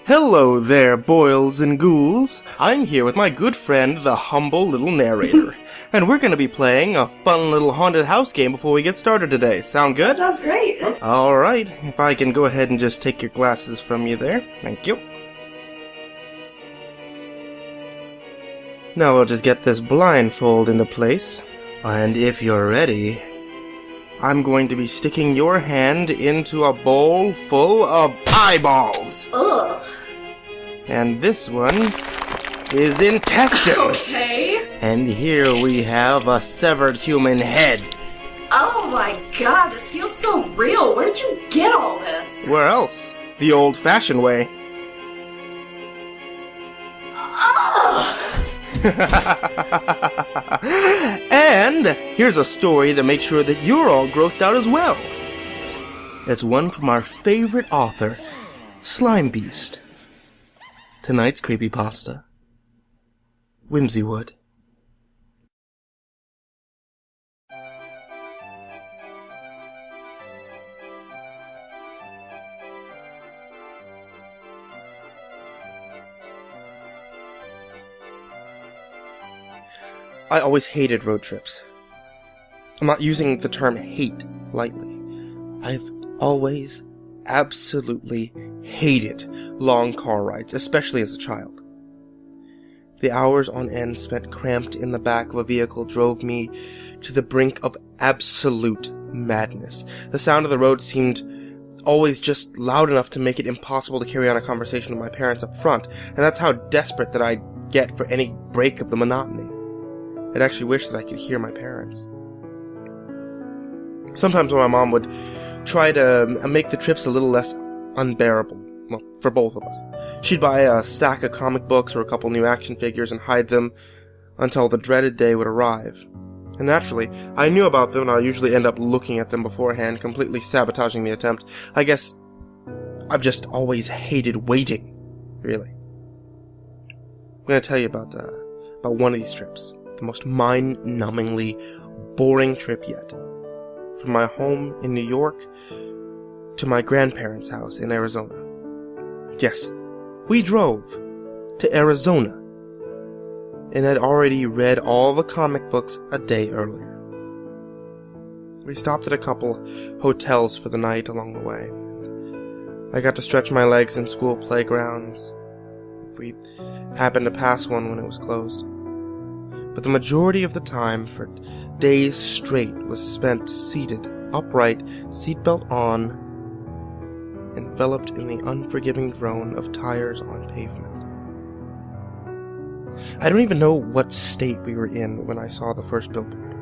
Hello there, boils and ghouls. I'm here with my good friend, the humble little narrator. And we're going to be playing a fun little haunted house game before we get started today. Sound good? That sounds great. Alright, if I can go ahead and just take your glasses from you there. Thank you. Now we'll just get this blindfold into place. And if you're ready, I'm going to be sticking your hand into a bowl full of eyeballs. Ugh. And this one is intestines. Okay. And here we have a severed human head. Oh my god, this feels so real. Where'd you get all this? Where else? The old-fashioned way. Ugh. And here's a story that makes sure that you're all grossed out as well. It's one from our favorite author, Slimebeast. Tonight's Creepypasta, Whimsywood. I always hated road trips. I'm not using the term hate lightly. I've always absolutely hated long car rides, especially as a child. The hours on end spent cramped in the back of a vehicle drove me to the brink of absolute madness. The sound of the road seemed always just loud enough to make it impossible to carry on a conversation with my parents up front, and that's how desperate that I'd get for any break of the monotony. I'd actually wish that I could hear my parents. Sometimes when my mom would try to make the trips a little less unbearable, well, for both of us, she'd buy a stack of comic books or a couple new action figures and hide them until the dreaded day would arrive. And naturally, I knew about them and I'd usually end up looking at them beforehand, completely sabotaging the attempt. I guess I've just always hated waiting, really. I'm going to tell you about one of these trips. The most mind-numbingly boring trip yet. From my home in New York to my grandparents' house in Arizona. Yes, we drove to Arizona and had already read all the comic books a day earlier. We stopped at a couple hotels for the night along the way. I got to stretch my legs in school playgrounds. We happened to pass one when it was closed. But the majority of the time, for days straight, was spent seated, upright, seatbelt on, enveloped in the unforgiving drone of tires on pavement. I don't even know what state we were in when I saw the first billboard.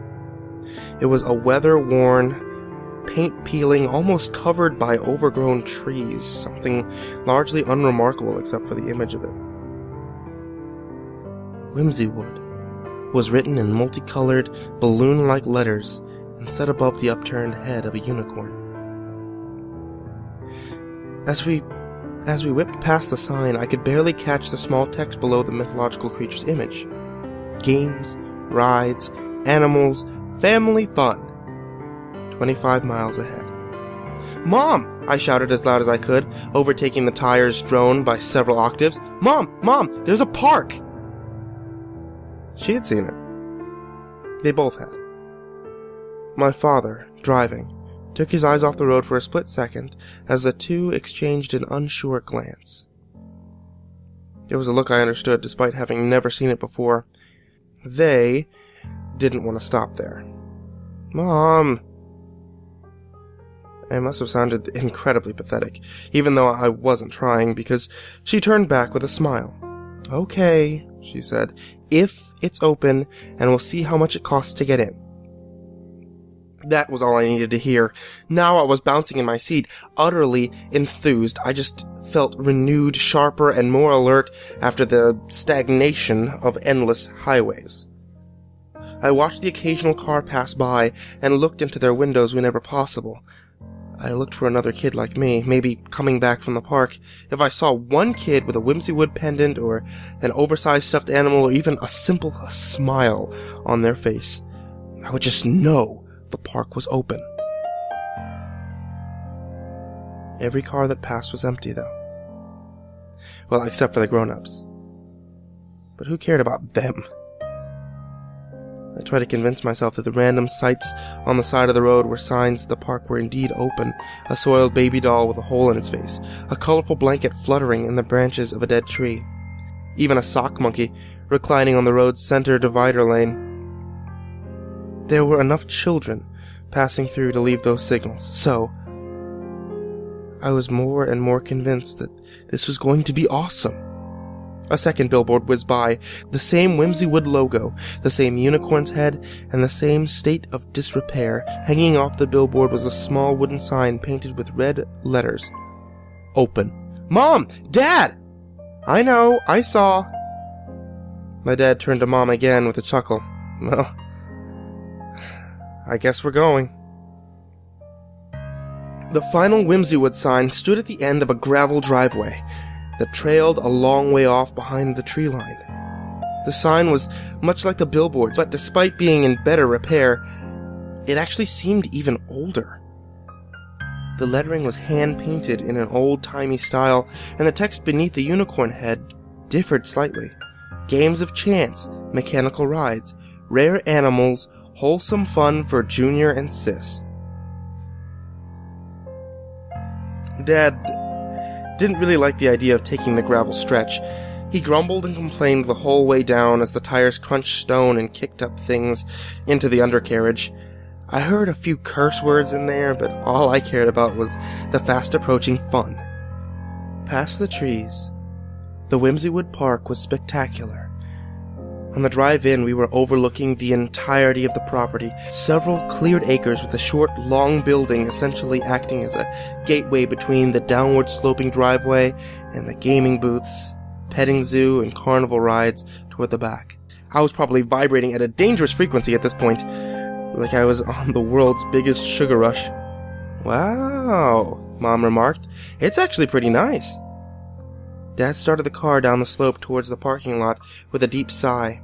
It was a weather-worn, paint-peeling, almost covered by overgrown trees, something largely unremarkable except for the image of it. Whimsywood was written in multicolored, balloon-like letters and set above the upturned head of a unicorn. As we whipped past the sign, I could barely catch the small text below the mythological creature's image. Games, rides, animals, family fun. 25 miles ahead. "Mom!" I shouted as loud as I could, overtaking the tire's drone by several octaves. "Mom! Mom! There's a park!" She had seen it. They both had. My father, driving, took his eyes off the road for a split second as the two exchanged an unsure glance. It was a look I understood despite having never seen it before. They didn't want to stop there. "Mom!" It must have sounded incredibly pathetic, even though I wasn't trying, because she turned back with a smile. "Okay," she said, "if it's open, and we'll see how much it costs to get in." That was all I needed to hear. Now I was bouncing in my seat, utterly enthused. I just felt renewed, sharper, and more alert after the stagnation of endless highways. I watched the occasional car pass by and looked into their windows whenever possible. I looked for another kid like me, maybe coming back from the park. If I saw one kid with a Whimsywood pendant or an oversized stuffed animal or even a simple smile on their face, I would just know The park was open. Every car that passed was empty, though. Well, except for the grown-ups. But who cared about them? I tried to convince myself that the random sights on the side of the road were signs that the park were indeed open. A soiled baby doll with a hole in its face, a colorful blanket fluttering in the branches of a dead tree, even a sock monkey reclining on the road's center divider lane. There were enough children passing through to leave those signals, so I was more and more convinced that this was going to be awesome. A second billboard whizzed by, the same Whimsywood logo, the same unicorn's head, and the same state of disrepair. Hanging off the billboard was a small wooden sign painted with red letters. Open. Mom! Dad! I know, I saw. My dad turned to Mom again with a chuckle. Well, I guess we're going. The final Whimsywood sign stood at the end of a gravel driveway that trailed a long way off behind the tree line. The sign was much like the billboards, but despite being in better repair, it actually seemed even older. The lettering was hand-painted in an old-timey style, and the text beneath the unicorn head differed slightly. Games of chance, mechanical rides, rare animals, wholesome fun for Junior and Sis. Dad didn't really like the idea of taking the gravel stretch. He grumbled and complained the whole way down as the tires crunched stone and kicked up things into the undercarriage. I heard a few curse words in there, but all I cared about was the fast-approaching fun. Past the trees, the Whimsywood Park was spectacular. On the drive-in, we were overlooking the entirety of the property, several cleared acres with a short, long building essentially acting as a gateway between the downward-sloping driveway and the gaming booths, petting zoo, and carnival rides toward the back. I was probably vibrating at a dangerous frequency at this point, like I was on the world's biggest sugar rush. Wow, Mom remarked. It's actually pretty nice. Dad started the car down the slope towards the parking lot with a deep sigh.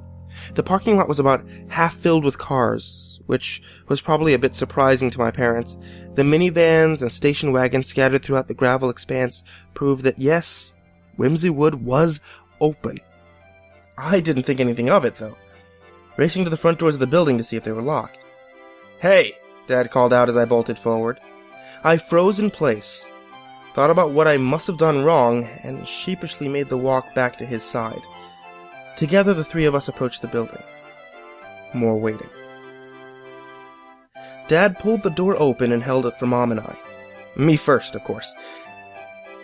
The parking lot was about half filled with cars, which was probably a bit surprising to my parents. The minivans and station wagons scattered throughout the gravel expanse proved that yes, Whimsywood was open. I didn't think anything of it, though, racing to the front doors of the building to see if they were locked. "Hey!" Dad called out as I bolted forward. I froze in place, thought about what I must have done wrong, and sheepishly made the walk back to his side. Together, the three of us approached the building. More waiting. Dad pulled the door open and held it for Mom and I. Me first, of course.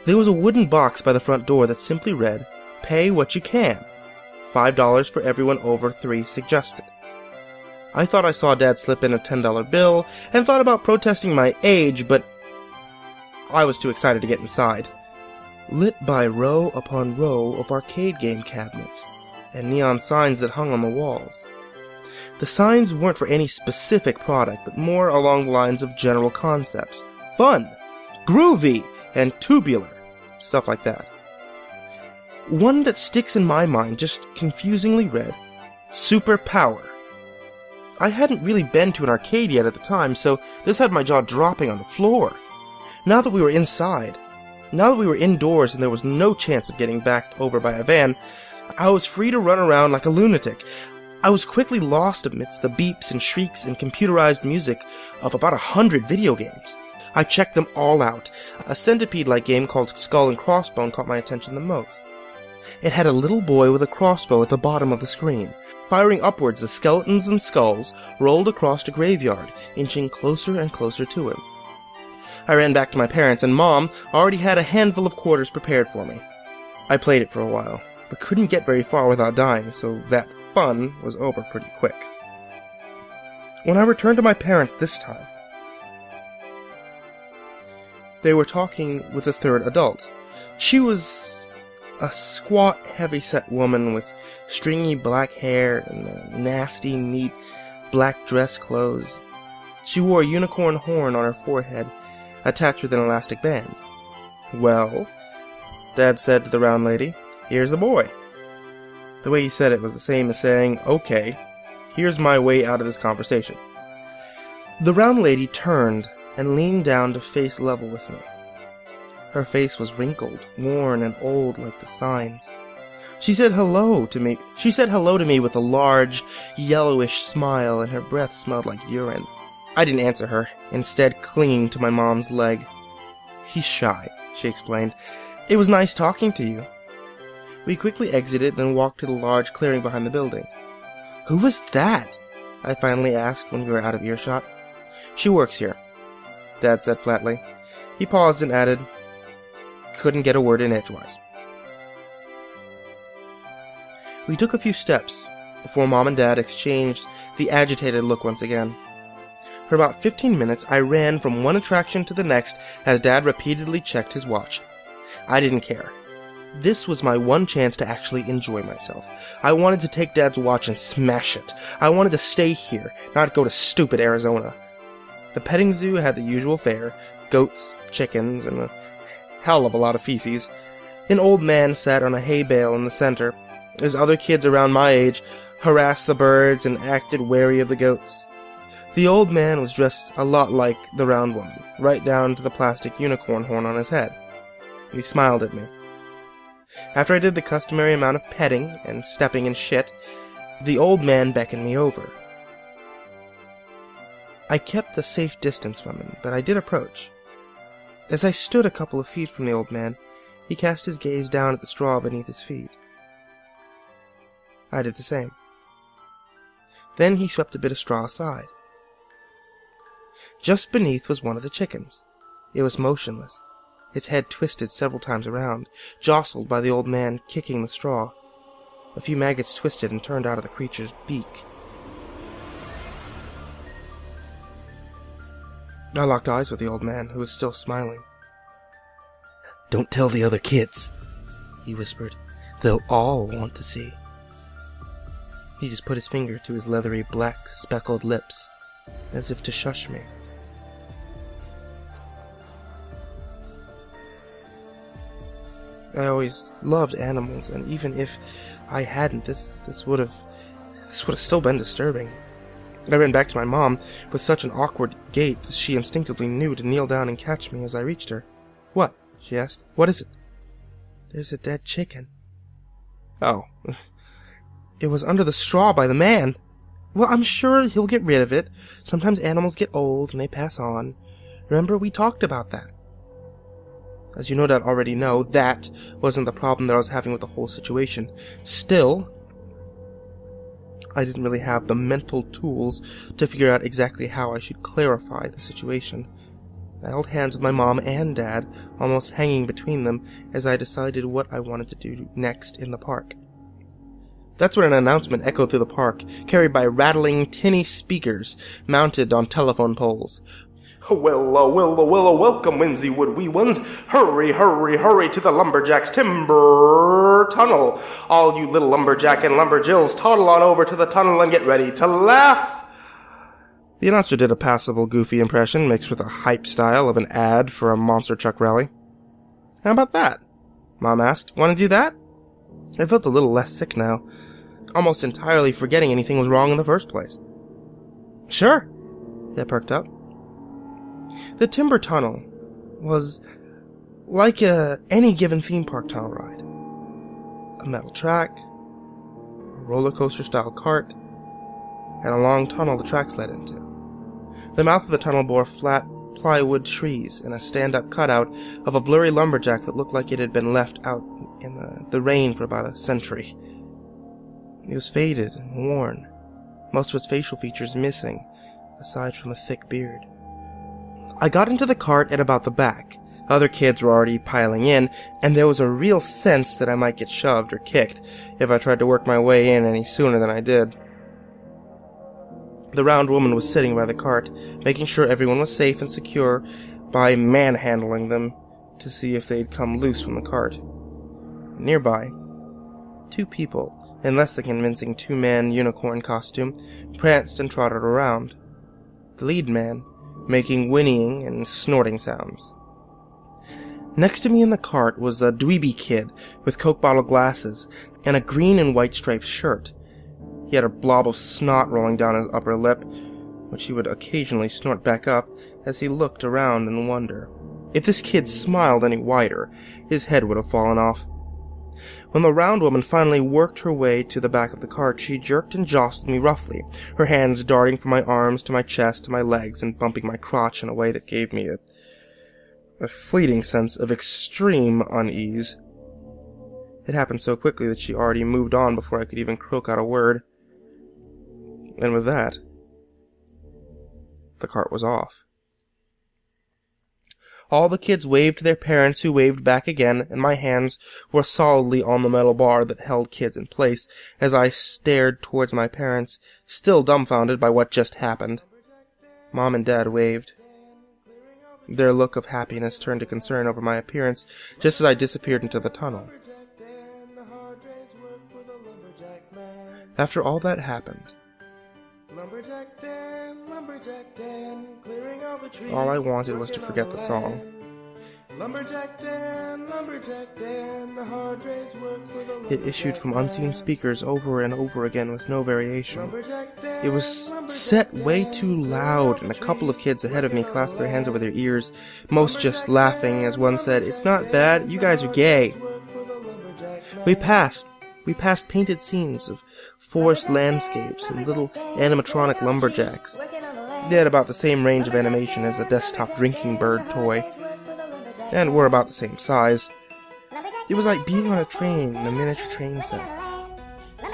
There was a wooden box by the front door that simply read, "Pay what you can. $5 for everyone over 3 suggested." I thought I saw Dad slip in a $10 bill, and thought about protesting my age, but I was too excited to get inside. Lit by row upon row of arcade game cabinets, and neon signs that hung on the walls. The signs weren't for any specific product, but more along the lines of general concepts. Fun, groovy, and tubular. Stuff like that. One that sticks in my mind just confusingly read, "Super Power." I hadn't really been to an arcade yet at the time, so this had my jaw dropping on the floor. Now that we were inside, now that we were indoors and there was no chance of getting backed over by a van, I was free to run around like a lunatic. I was quickly lost amidst the beeps and shrieks and computerized music of about 100 video games. I checked them all out. A centipede-like game called Skull and Crossbone caught my attention the most. It had a little boy with a crossbow at the bottom of the screen, firing upwards as skeletons and skulls rolled across a graveyard, inching closer and closer to him. I ran back to my parents, and Mom already had a handful of quarters prepared for me. I played it for a while, but couldn't get very far without dying, so that fun was over pretty quick. When I returned to my parents this time, they were talking with a third adult. She was a squat, heavy-set woman with stringy black hair and nasty, neat black dress clothes. She wore a unicorn horn on her forehead, attached with an elastic band. "Well," Dad said to the round lady, "here's the boy." The way he said it was the same as saying, "Okay, here's my way out of this conversation." The round lady turned and leaned down to face level with me. Her face was wrinkled, worn, and old like the signs. She said hello to me with a large, yellowish smile, and her breath smelled like urine. I didn't answer her, instead clinging to my mom's leg. "He's shy," she explained. "It was nice talking to you." We quickly exited and walked to the large clearing behind the building. "Who was that?" I finally asked when we were out of earshot. "She works here," Dad said flatly. He paused and added, "Couldn't get a word in edgewise." We took a few steps before Mom and Dad exchanged the agitated look once again. For about 15 minutes, I ran from one attraction to the next as Dad repeatedly checked his watch. I didn't care. This was my one chance to actually enjoy myself. I wanted to take Dad's watch and smash it. I wanted to stay here, not go to stupid Arizona. The petting zoo had the usual fare: goats, chickens, and a hell of a lot of feces. An old man sat on a hay bale in the center, as other kids around my age harassed the birds and acted wary of the goats. The old man was dressed a lot like the round woman, right down to the plastic unicorn horn on his head. He smiled at me. After I did the customary amount of petting and stepping in shit, the old man beckoned me over. I kept a safe distance from him, but I did approach. As I stood a couple of feet from the old man, he cast his gaze down at the straw beneath his feet. I did the same. Then he swept a bit of straw aside. Just beneath was one of the chickens. It was motionless, its head twisted several times around, jostled by the old man kicking the straw. A few maggots twisted and turned out of the creature's beak. I locked eyes with the old man, who was still smiling. "Don't tell the other kids," he whispered. "They'll all want to see." He just put his finger to his leathery, black, speckled lips, as if to shush me. I always loved animals, and even if I hadn't, this would have still been disturbing. I ran back to my mom with such an awkward gait that she instinctively knew to kneel down and catch me as I reached her. "What?" she asked. "What is it?" "There's a dead chicken." "Oh. It was under the straw by the man." "Well, I'm sure he'll get rid of it. Sometimes animals get old and they pass on. Remember, we talked about that." As you no doubt already know, that wasn't the problem that I was having with the whole situation. Still, I didn't really have the mental tools to figure out exactly how I should clarify the situation. I held hands with my mom and Dad, almost hanging between them, as I decided what I wanted to do next in the park. That's when an announcement echoed through the park, carried by rattling, tinny speakers mounted on telephone poles. Welcome, Whimsywood wee ones. Hurry, hurry, hurry to the Lumberjack's Timber Tunnel. All you little lumberjack and lumberjills, toddle on over to the tunnel and get ready to laugh. The announcer did a passable, goofy impression mixed with a hype style of an ad for a monster truck rally. "How about that?" Mom asked. "Want to do that?" I felt a little less sick now, almost entirely forgetting anything was wrong in the first place. "Sure." Dad perked up. The Timber Tunnel was like any given theme park tunnel ride. A metal track, a roller coaster style cart, and a long tunnel the tracks led into. The mouth of the tunnel bore flat plywood trees and a stand-up cutout of a blurry lumberjack that looked like it had been left out in the rain for about a century. It was faded and worn, most of its facial features missing, aside from a thick beard. I got into the cart at about the back. Other kids were already piling in, and there was a real sense that I might get shoved or kicked if I tried to work my way in any sooner than I did. The round woman was sitting by the cart, making sure everyone was safe and secure by manhandling them to see if they'd come loose from the cart. Nearby, two people, in less than convincing two-man unicorn costume, pranced and trotted around. The lead man making whinnying and snorting sounds. Next to me in the cart was a dweeby kid with Coke bottle glasses and a green and white striped shirt. He had a blob of snot rolling down his upper lip, which he would occasionally snort back up as he looked around in wonder. If this kid smiled any wider, his head would have fallen off. When the round woman finally worked her way to the back of the cart, she jerked and jostled me roughly, her hands darting from my arms to my chest to my legs and bumping my crotch in a way that gave me a fleeting sense of extreme unease. It happened so quickly that she already moved on before I could even croak out a word. And with that, the cart was off. All the kids waved to their parents, who waved back again, and my hands were solidly on the metal bar that held kids in place as I stared towards my parents, still dumbfounded by what just happened. Mom and Dad waved. Their look of happiness turned to concern over my appearance just as I disappeared into the tunnel. After all that happened, all I wanted was to forget the song. It issued from unseen speakers over and over again with no variation. It was set way too loud, and a couple of kids ahead of me clasped their hands over their ears, most just laughing as one said, "It's not bad, you guys are gay." We passed painted scenes of forest landscapes and little animatronic lumberjacks. They had about the same range of animation as a desktop drinking bird toy, and were about the same size. It was like being on a train in a miniature train set.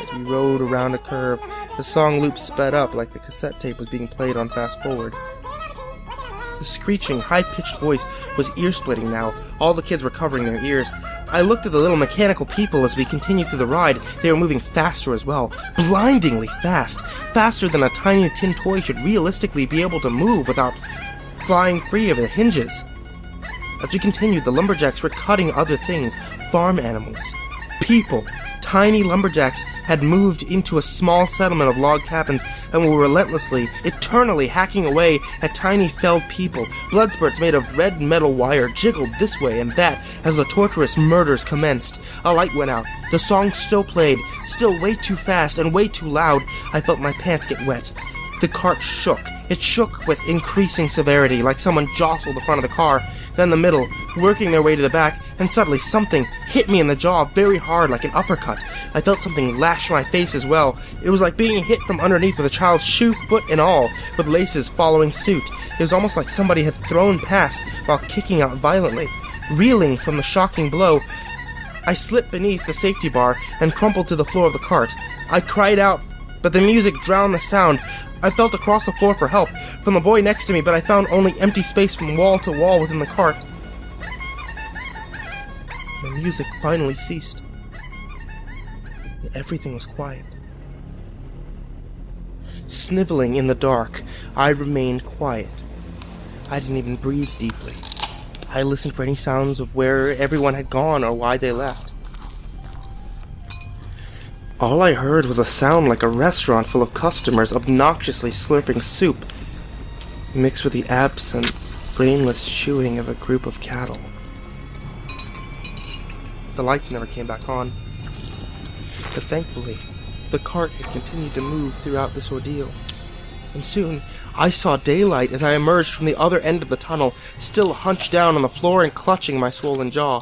As we rode around a curve, the song loop sped up like the cassette tape was being played on fast forward. The screeching, high-pitched voice was ear-splitting now. All the kids were covering their ears. I looked at the little mechanical people as we continued through the ride. They were moving faster as well. Blindingly fast. Faster than a tiny tin toy should realistically be able to move without flying free of the hinges. As we continued, the lumberjacks were cutting other things. Farm animals. People. Tiny lumberjacks had moved into a small settlement of log cabins and were relentlessly, eternally hacking away at tiny felled people. Blood spurts made of red metal wire jiggled this way and that as the torturous murders commenced. A light went out. The song still played, still way too fast and way too loud. I felt my pants get wet. The cart shook. It shook with increasing severity, like someone jostled the front of the car, then the middle, working their way to the back, and suddenly something hit me in the jaw very hard like an uppercut. I felt something lash my face as well. It was like being hit from underneath with a child's shoe, foot and all, with laces following suit. It was almost like somebody had thrown past while kicking out violently. Reeling from the shocking blow, I slipped beneath the safety bar and crumpled to the floor of the cart. I cried out, but the music drowned the sound. I felt across the floor for help from the boy next to me, but I found only empty space from wall to wall within the cart. The music finally ceased, and everything was quiet. Sniveling in the dark, I remained quiet. I didn't even breathe deeply. I listened for any sounds of where everyone had gone or why they left. All I heard was a sound like a restaurant full of customers obnoxiously slurping soup, mixed with the absent, brainless chewing of a group of cattle. The lights never came back on, but thankfully, the cart had continued to move throughout this ordeal, and soon I saw daylight as I emerged from the other end of the tunnel, still hunched down on the floor and clutching my swollen jaw.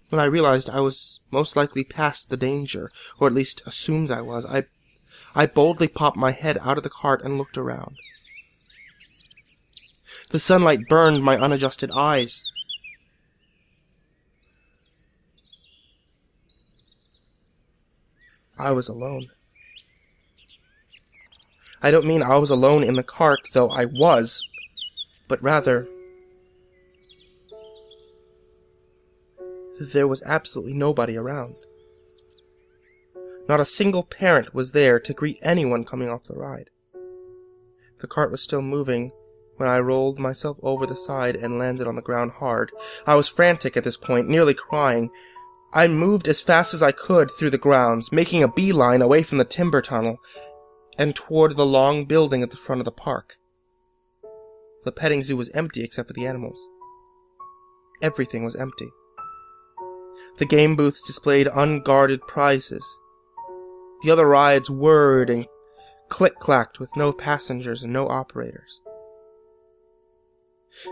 When I realized I was most likely past the danger, or at least assumed I was, I boldly popped my head out of the cart and looked around. The sunlight burned my unadjusted eyes. I was alone. I don't mean I was alone in the cart, though I was, but rather there was absolutely nobody around. Not a single parent was there to greet anyone coming off the ride. The cart was still moving when I rolled myself over the side and landed on the ground hard. I was frantic at this point, nearly crying. I moved as fast as I could through the grounds, making a beeline away from the timber tunnel and toward the long building at the front of the park. The petting zoo was empty except for the animals. Everything was empty. The game booths displayed unguarded prizes. The other rides whirred and click-clacked with no passengers and no operators.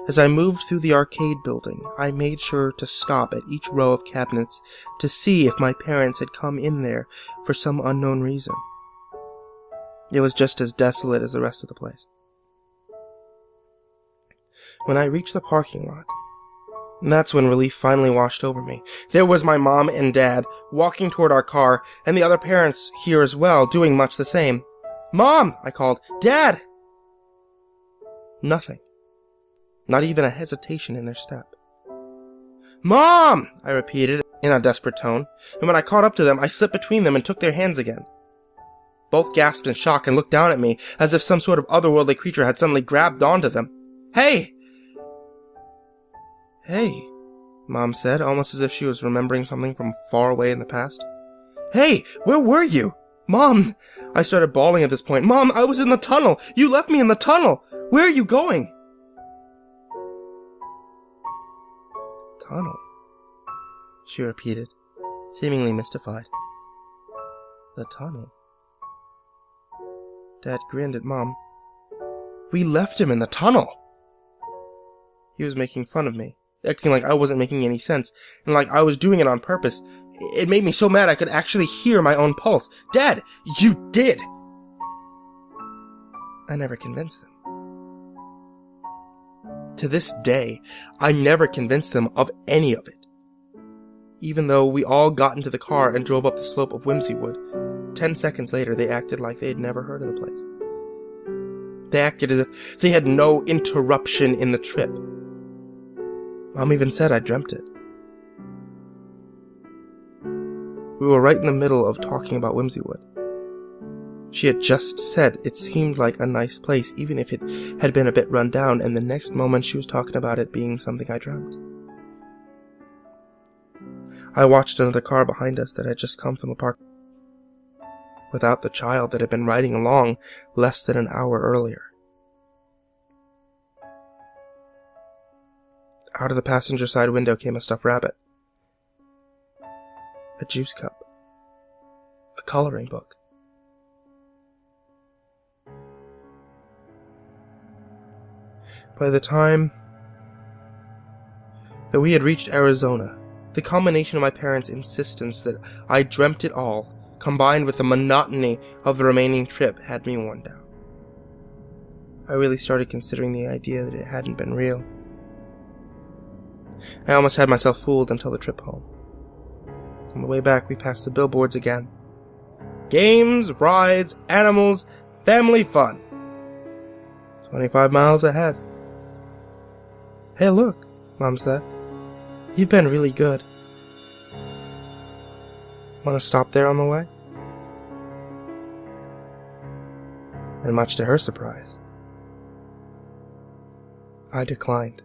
As I moved through the arcade building, I made sure to stop at each row of cabinets to see if my parents had come in there for some unknown reason. It was just as desolate as the rest of the place. When I reached the parking lot, that's when relief finally washed over me. There was my mom and dad walking toward our car, and the other parents here as well, doing much the same. "Mom!" I called. "Dad!" Nothing. Not even a hesitation in their step. "Mom!" I repeated in a desperate tone, and when I caught up to them, I slipped between them and took their hands again. Both gasped in shock and looked down at me as if some sort of otherworldly creature had suddenly grabbed onto them. "Hey!" "Hey," Mom said, almost as if she was remembering something from far away in the past. "Hey, where were you? Mom!" I started bawling at this point. "Mom, I was in the tunnel! You left me in the tunnel! Where are you going?" "Tunnel," she repeated, seemingly mystified. "The tunnel." Dad grinned at Mom. "We left him in the tunnel!" He was making fun of me, acting like I wasn't making any sense, and like I was doing it on purpose. It made me so mad I could actually hear my own pulse. "Dad, you did!" I never convinced them. To this day, I never convinced them of any of it. Even though we all got into the car and drove up the slope of Whimsywood, 10 seconds later they acted like they had never heard of the place. They acted as if they had no interruption in the trip. Mom even said I dreamt it. We were right in the middle of talking about Whimsywood. She had just said it seemed like a nice place, even if it had been a bit run down, and the next moment she was talking about it being something I dreamt. I watched another car behind us that had just come from the park, without the child that had been riding along less than an hour earlier. Out of the passenger side window came a stuffed rabbit, a juice cup, a coloring book. By the time that we had reached Arizona, the combination of my parents' insistence that I dreamt it all, combined with the monotony of the remaining trip, had me worn down. I really started considering the idea that it hadn't been real. I almost had myself fooled until the trip home. On the way back, we passed the billboards again. Games, rides, animals, family fun. 25 miles ahead. "Hey, look," Mom said. "You've been really good. Want to stop there on the way?" And much to her surprise, I declined.